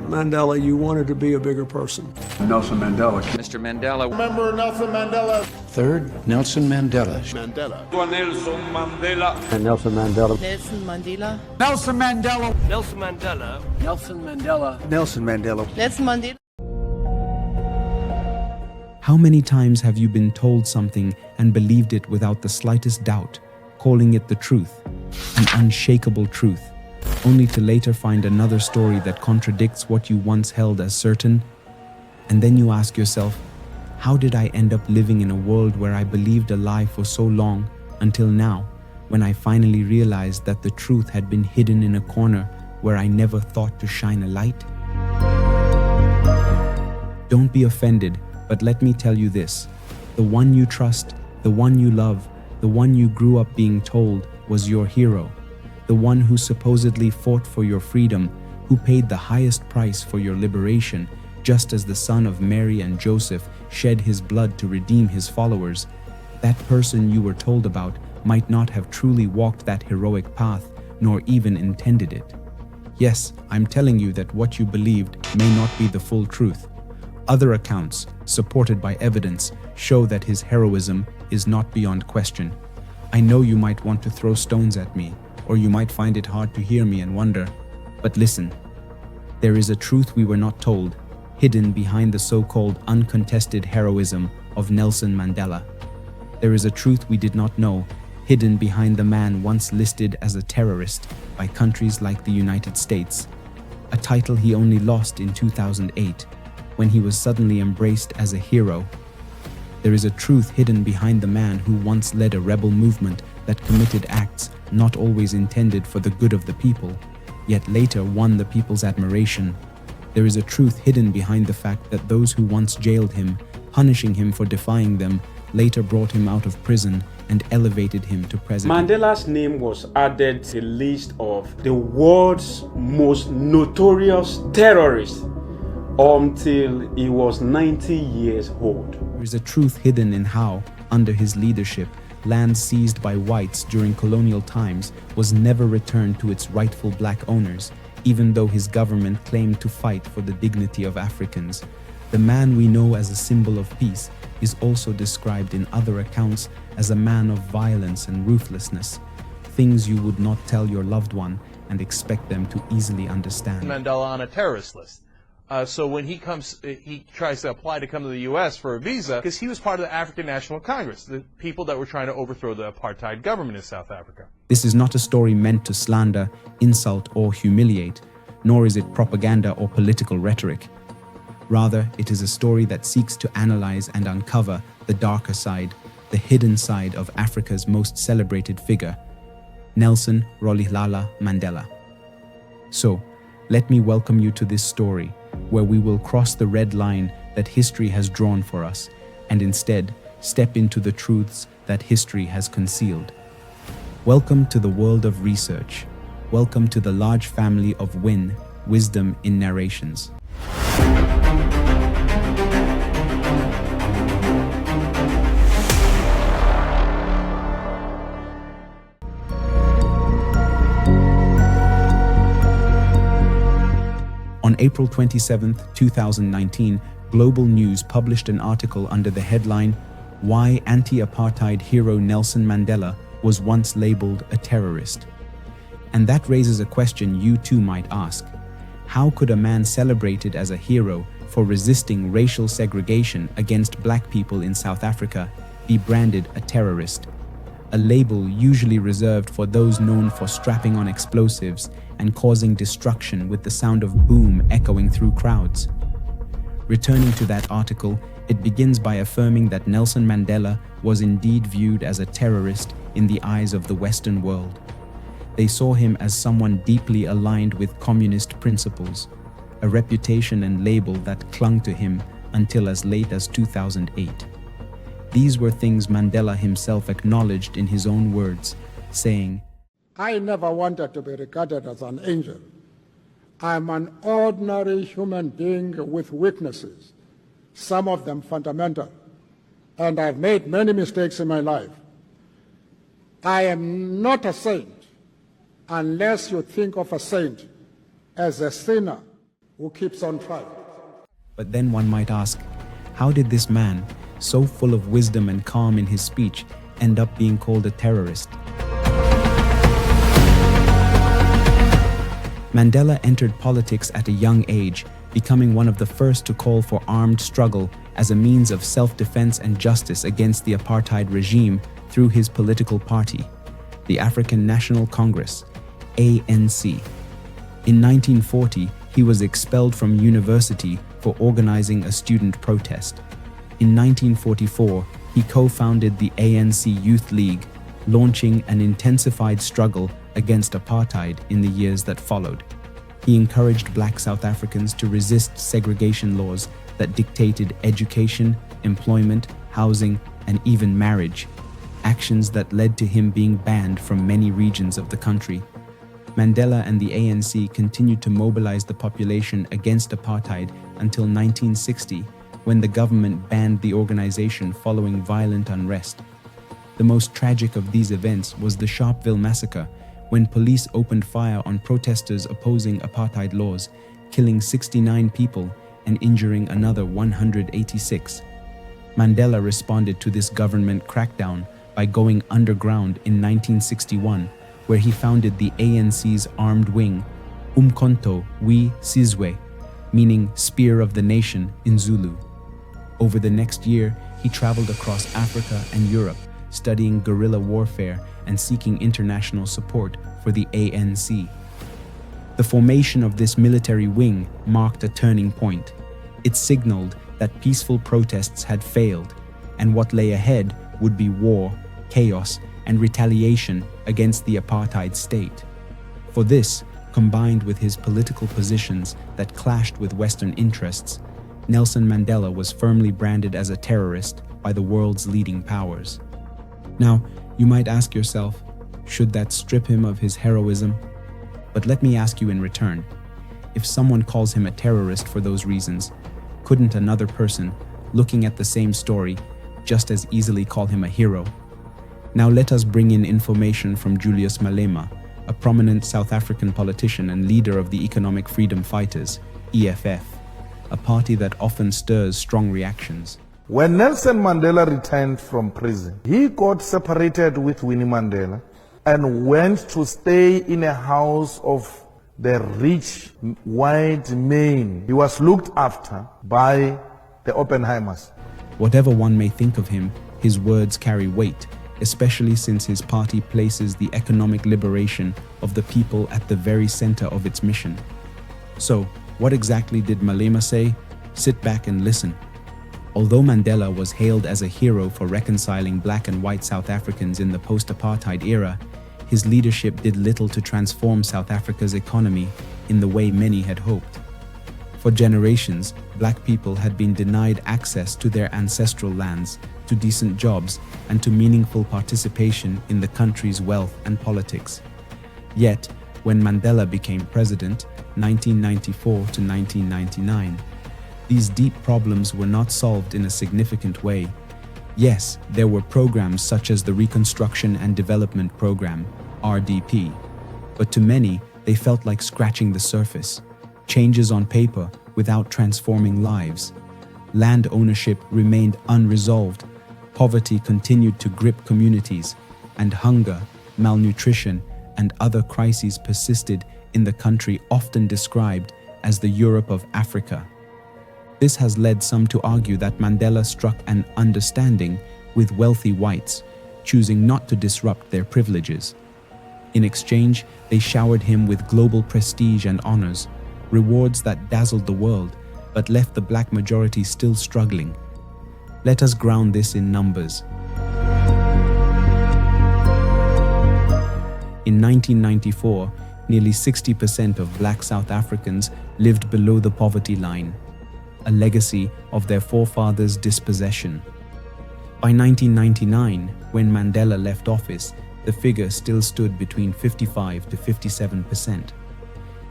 Mandela, you wanted to be a bigger person. Nelson Mandela. Mr. Mandela. Remember Nelson Mandela. Third, Nelson Mandela. Mandela. Nelson Mandela. And Nelson Mandela. Nelson Mandela. Nelson Mandela. Nelson Mandela. Nelson Mandela. Nelson Mandela. Nelson Mandela. How many times have you been told something and believed it without the slightest doubt, calling it the truth, an unshakable truth, only to later find another story that contradicts what you once held as certain? And then you ask yourself, how did I end up living in a world where I believed a lie for so long until now, when I finally realized that the truth had been hidden in a corner where I never thought to shine a light? Don't be offended, but let me tell you this. The one you trust, the one you love, the one you grew up being told was your hero, the one who supposedly fought for your freedom, who paid the highest price for your liberation, just as the son of Mary and Joseph shed his blood to redeem his followers. That person you were told about might not have truly walked that heroic path, nor even intended it. Yes, I'm telling you that what you believed may not be the full truth. Other accounts, supported by evidence, show that his heroism is not beyond question. I know you might want to throw stones at me, or you might find it hard to hear me and wonder, but listen. There is a truth we were not told, hidden behind the so-called uncontested heroism of Nelson Mandela. There is a truth we did not know, hidden behind the man once listed as a terrorist by countries like the United States, a title he only lost in 2008, when he was suddenly embraced as a hero. There is a truth hidden behind the man who once led a rebel movement that committed acts not always intended for the good of the people, yet later won the people's admiration. There is a truth hidden behind the fact that those who once jailed him, punishing him for defying them, later brought him out of prison and elevated him to president. Mandela's name was added to the list of the world's most notorious terrorists until he was 90 years old. There is a truth hidden in how, under his leadership, land seized by whites during colonial times was never returned to its rightful black owners, even though his government claimed to fight for the dignity of Africans. The man we know as a symbol of peace is also described in other accounts as a man of violence and ruthlessness, things you would not tell your loved one and expect them to easily understand. Mandela on a terrorist list. So when he tries to apply to come to the U.S. for a visa, because he was part of the African National Congress, the people that were trying to overthrow the apartheid government in South Africa. This is not a story meant to slander, insult, or humiliate, nor is it propaganda or political rhetoric. Rather, it is a story that seeks to analyze and uncover the darker side, the hidden side of Africa's most celebrated figure, Nelson Rolihlahla Mandela. So, let me welcome you to this story, where we will cross the red line that history has drawn for us, and instead step into the truths that history has concealed. Welcome to the world of research. Welcome to the large family of wisdom in narrations. On April 27, 2019, Global News published an article under the headline, "Why Anti-Apartheid Hero Nelson Mandela Was Once Labeled a Terrorist." And that raises a question you too might ask. How could a man celebrated as a hero for resisting racial segregation against black people in South Africa be branded a terrorist? A label usually reserved for those known for strapping on explosives and causing destruction with the sound of boom echoing through crowds. Returning to that article, it begins by affirming that Nelson Mandela was indeed viewed as a terrorist in the eyes of the Western world. They saw him as someone deeply aligned with communist principles, a reputation and label that clung to him until as late as 2008. These were things Mandela himself acknowledged in his own words, saying, I never wanted to be regarded as an angel. I'm an ordinary human being with weaknesses, some of them fundamental, and I've made many mistakes in my life. I am not a saint unless you think of a saint as a sinner who keeps on trying. But then one might ask, how did this man, so full of wisdom and calm in his speech, end up being called a terrorist? Mandela entered politics at a young age, becoming one of the first to call for armed struggle as a means of self-defense and justice against the apartheid regime through his political party, the African National Congress, ANC. In 1940, he was expelled from university for organizing a student protest. In 1944, he co-founded the ANC Youth League, launching an intensified struggle against apartheid in the years that followed. He encouraged Black South Africans to resist segregation laws that dictated education, employment, housing, and even marriage, actions that led to him being banned from many regions of the country. Mandela and the ANC continued to mobilize the population against apartheid until 1960, when the government banned the organization following violent unrest. The most tragic of these events was the Sharpeville massacre, when police opened fire on protesters opposing apartheid laws, killing 69 people and injuring another 186. Mandela responded to this government crackdown by going underground in 1961, where he founded the ANC's armed wing, Umkhonto we Sizwe, meaning Spear of the Nation in Zulu. Over the next year, he traveled across Africa and Europe, studying guerrilla warfare and seeking international support for the ANC. The formation of this military wing marked a turning point. It signaled that peaceful protests had failed, and what lay ahead would be war, chaos, and retaliation against the apartheid state. For this, combined with his political positions that clashed with Western interests, Nelson Mandela was firmly branded as a terrorist by the world's leading powers. Now, you might ask yourself, should that strip him of his heroism? But let me ask you in return, if someone calls him a terrorist for those reasons, couldn't another person, looking at the same story, just as easily call him a hero? Now let us bring in information from Julius Malema, a prominent South African politician and leader of the Economic Freedom Fighters, EFF, a party that often stirs strong reactions. When Nelson Mandela returned from prison, he got separated with Winnie Mandela and went to stay in a house of the rich white men. He was looked after by the Oppenheimers. Whatever one may think of him, his words carry weight, especially since his party places the economic liberation of the people at the very center of its mission. So, what exactly did Malema say? Sit back and listen. Although Mandela was hailed as a hero for reconciling black and white South Africans in the post-apartheid era, his leadership did little to transform South Africa's economy in the way many had hoped. For generations, black people had been denied access to their ancestral lands, to decent jobs, and to meaningful participation in the country's wealth and politics. Yet, when Mandela became president, 1994 to 1999, these deep problems were not solved in a significant way. Yes, there were programs such as the Reconstruction and Development Program, RDP, but to many, they felt like scratching the surface. Changes on paper without transforming lives. Land ownership remained unresolved. Poverty continued to grip communities, and hunger, malnutrition, and other crises persisted in the country often described as the Europe of Africa. This has led some to argue that Mandela struck an understanding with wealthy whites, choosing not to disrupt their privileges. In exchange, they showered him with global prestige and honors, rewards that dazzled the world, but left the black majority still struggling. Let us ground this in numbers. In 1994, nearly 60% of black South Africans lived below the poverty line, a legacy of their forefathers' dispossession. By 1999, when Mandela left office, the figure still stood between 55 to 57%.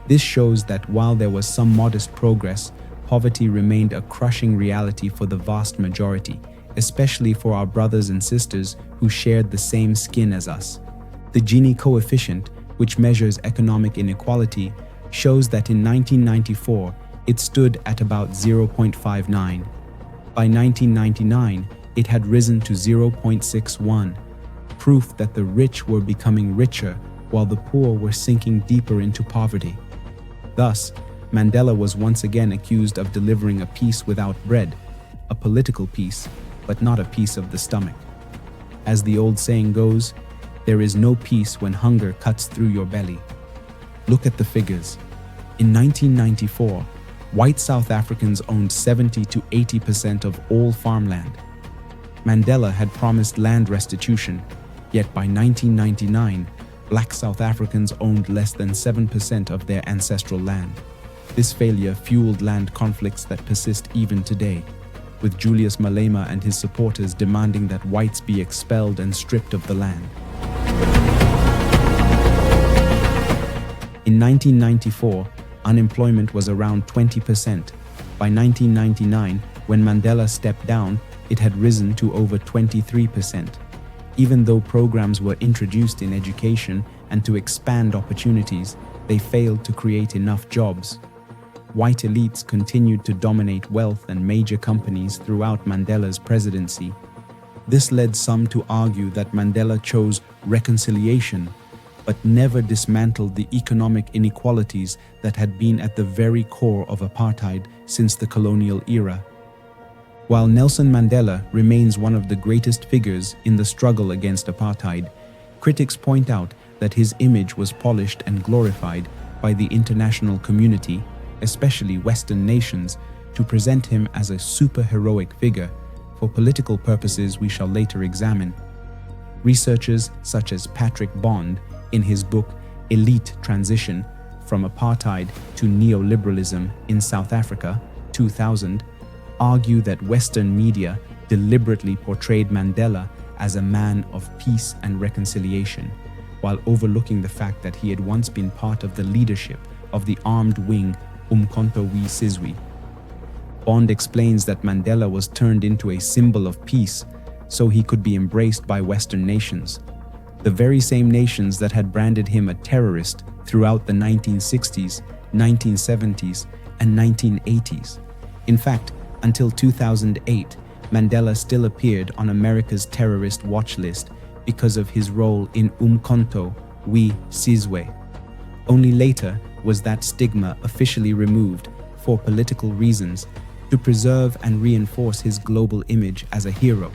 This shows that while there was some modest progress, poverty remained a crushing reality for the vast majority, especially for our brothers and sisters who shared the same skin as us. The Gini coefficient, which measures economic inequality, shows that in 1994, it stood at about 0.59. By 1999, it had risen to 0.61, proof that the rich were becoming richer while the poor were sinking deeper into poverty. Thus, Mandela was once again accused of delivering a peace without bread, a political peace, but not a peace of the stomach. As the old saying goes, there is no peace when hunger cuts through your belly. Look at the figures. In 1994, white South Africans owned 70 to 80% of all farmland. Mandela had promised land restitution, yet by 1999, black South Africans owned less than 7% of their ancestral land. This failure fueled land conflicts that persist even today, with Julius Malema and his supporters demanding that whites be expelled and stripped of the land. In 1994, unemployment was around 20%. By 1999, when Mandela stepped down, it had risen to over 23%. Even though programs were introduced in education and to expand opportunities, they failed to create enough jobs. White elites continued to dominate wealth and major companies throughout Mandela's presidency. This led some to argue that Mandela chose reconciliation, but never dismantled the economic inequalities that had been at the very core of apartheid since the colonial era. While Nelson Mandela remains one of the greatest figures in the struggle against apartheid, critics point out that his image was polished and glorified by the international community, especially Western nations, to present him as a superheroic figure for political purposes we shall later examine. Researchers such as Patrick Bond, in his book Elite Transition: From Apartheid to Neoliberalism in South Africa, 2000, argue that Western media deliberately portrayed Mandela as a man of peace and reconciliation, while overlooking the fact that he had once been part of the leadership of the armed wing Umkhonto we Sizwe. Bond explains that Mandela was turned into a symbol of peace so he could be embraced by Western nations, the very same nations that had branded him a terrorist throughout the 1960s, 1970s, and 1980s. In fact, until 2008, Mandela still appeared on America's terrorist watch list because of his role in Umkhonto we Sizwe. Only later was that stigma officially removed for political reasons, to preserve and reinforce his global image as a hero.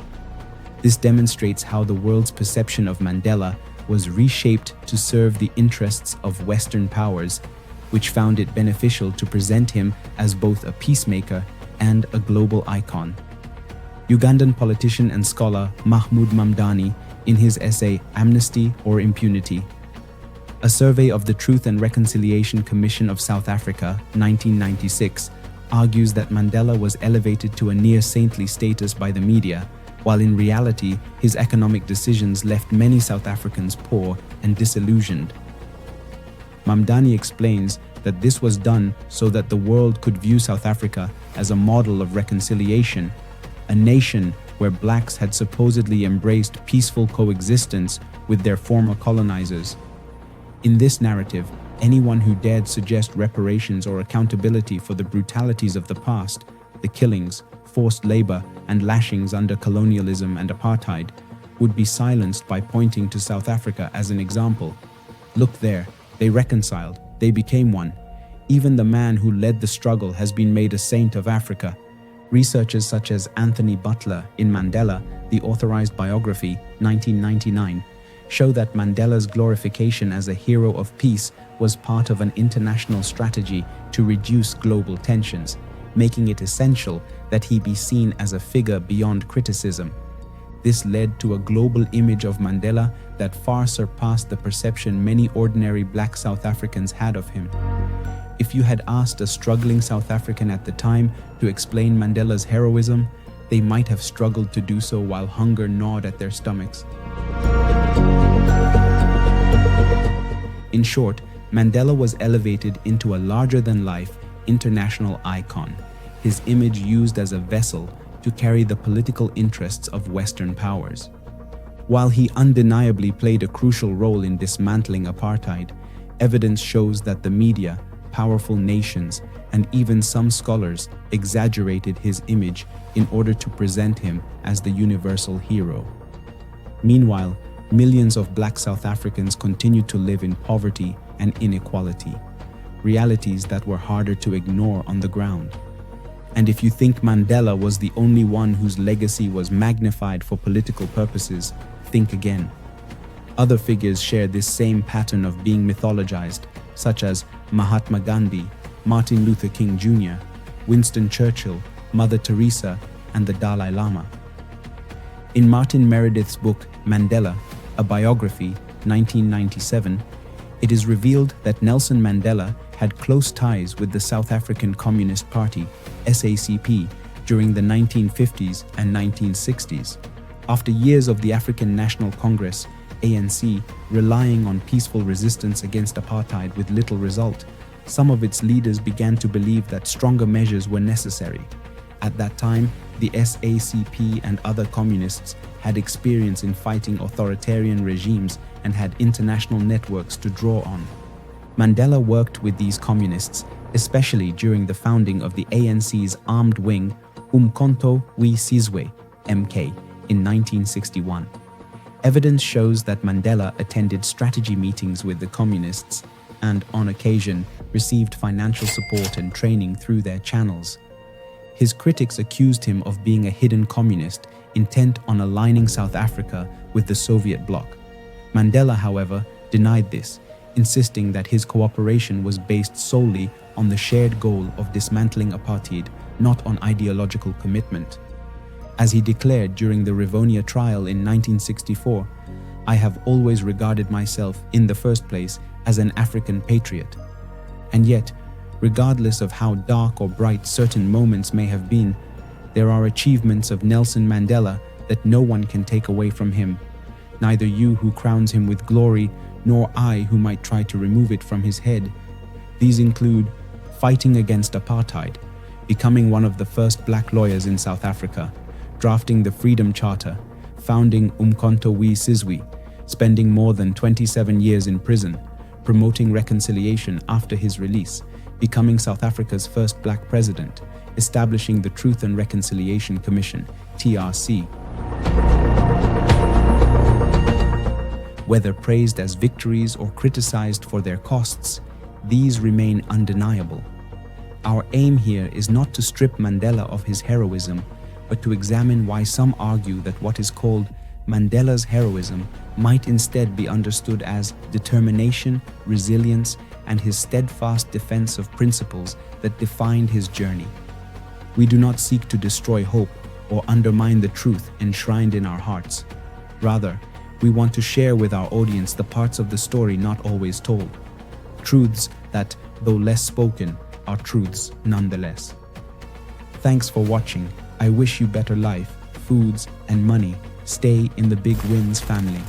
This demonstrates how the world's perception of Mandela was reshaped to serve the interests of Western powers, which found it beneficial to present him as both a peacemaker and a global icon. Ugandan politician and scholar Mahmoud Mamdani, in his essay Amnesty or Impunity, a survey of the Truth and Reconciliation Commission of South Africa, 1996, argues that Mandela was elevated to a near-saintly status by the media, while in reality, his economic decisions left many South Africans poor and disillusioned. Mamdani explains that this was done so that the world could view South Africa as a model of reconciliation, a nation where blacks had supposedly embraced peaceful coexistence with their former colonizers. In this narrative, anyone who dared suggest reparations or accountability for the brutalities of the past, the killings, forced labor, and lashings under colonialism and apartheid, would be silenced by pointing to South Africa as an example. Look there, they reconciled, they became one. Even the man who led the struggle has been made a saint of Africa. Researchers such as Anthony Butler in Mandela, the authorized biography, 1999, show that Mandela's glorification as a hero of peace was part of an international strategy to reduce global tensions, making it essential that he be seen as a figure beyond criticism. This led to a global image of Mandela that far surpassed the perception many ordinary black South Africans had of him. If you had asked a struggling South African at the time to explain Mandela's heroism, they might have struggled to do so while hunger gnawed at their stomachs. In short, Mandela was elevated into a larger-than-life international icon, his image used as a vessel to carry the political interests of Western powers. While he undeniably played a crucial role in dismantling apartheid, evidence shows that the media, powerful nations, and even some scholars exaggerated his image in order to present him as the universal hero. Meanwhile, millions of black South Africans continued to live in poverty and inequality, realities that were harder to ignore on the ground. And if you think Mandela was the only one whose legacy was magnified for political purposes, think again. Other figures share this same pattern of being mythologized, such as Mahatma Gandhi, Martin Luther King Jr., Winston Churchill, Mother Teresa, and the Dalai Lama. In Martin Meredith's book Mandela, a biography, 1997, it is revealed that Nelson Mandela had close ties with the South African Communist Party, SACP, during the 1950s and 1960s. After years of the African National Congress, ANC, relying on peaceful resistance against apartheid with little result, some of its leaders began to believe that stronger measures were necessary. At that time, the SACP and other communists had experience in fighting authoritarian regimes and had international networks to draw on. Mandela worked with these communists, especially during the founding of the ANC's armed wing, Umkhonto we Sizwe, MK, in 1961. Evidence shows that Mandela attended strategy meetings with the communists and, on occasion, received financial support and training through their channels. His critics accused him of being a hidden communist intent on aligning South Africa with the Soviet bloc. Mandela, however, denied this, insisting that his cooperation was based solely on the shared goal of dismantling apartheid, not on ideological commitment. As he declared during the Rivonia trial in 1964, "I have always regarded myself, in the first place, as an African patriot." And yet, regardless of how dark or bright certain moments may have been, there are achievements of Nelson Mandela that no one can take away from him. Neither you who crowns him with glory, nor I who might try to remove it from his head. These include fighting against apartheid, becoming one of the first black lawyers in South Africa, drafting the Freedom Charter, founding Umkhonto we Sizwe, spending more than 27 years in prison, promoting reconciliation after his release, becoming South Africa's first black president, establishing the Truth and Reconciliation Commission, TRC. Whether praised as victories or criticized for their costs, these remain undeniable. Our aim here is not to strip Mandela of his heroism, but to examine why some argue that what is called Mandela's heroism might instead be understood as determination, resilience, and his steadfast defense of principles that defined his journey. We do not seek to destroy hope or undermine the truth enshrined in our hearts. Rather, we want to share with our audience the parts of the story not always told. Truths that, though less spoken, are truths nonetheless. Thanks for watching. I wish you better life, foods, and money. Stay in the Big Wins family.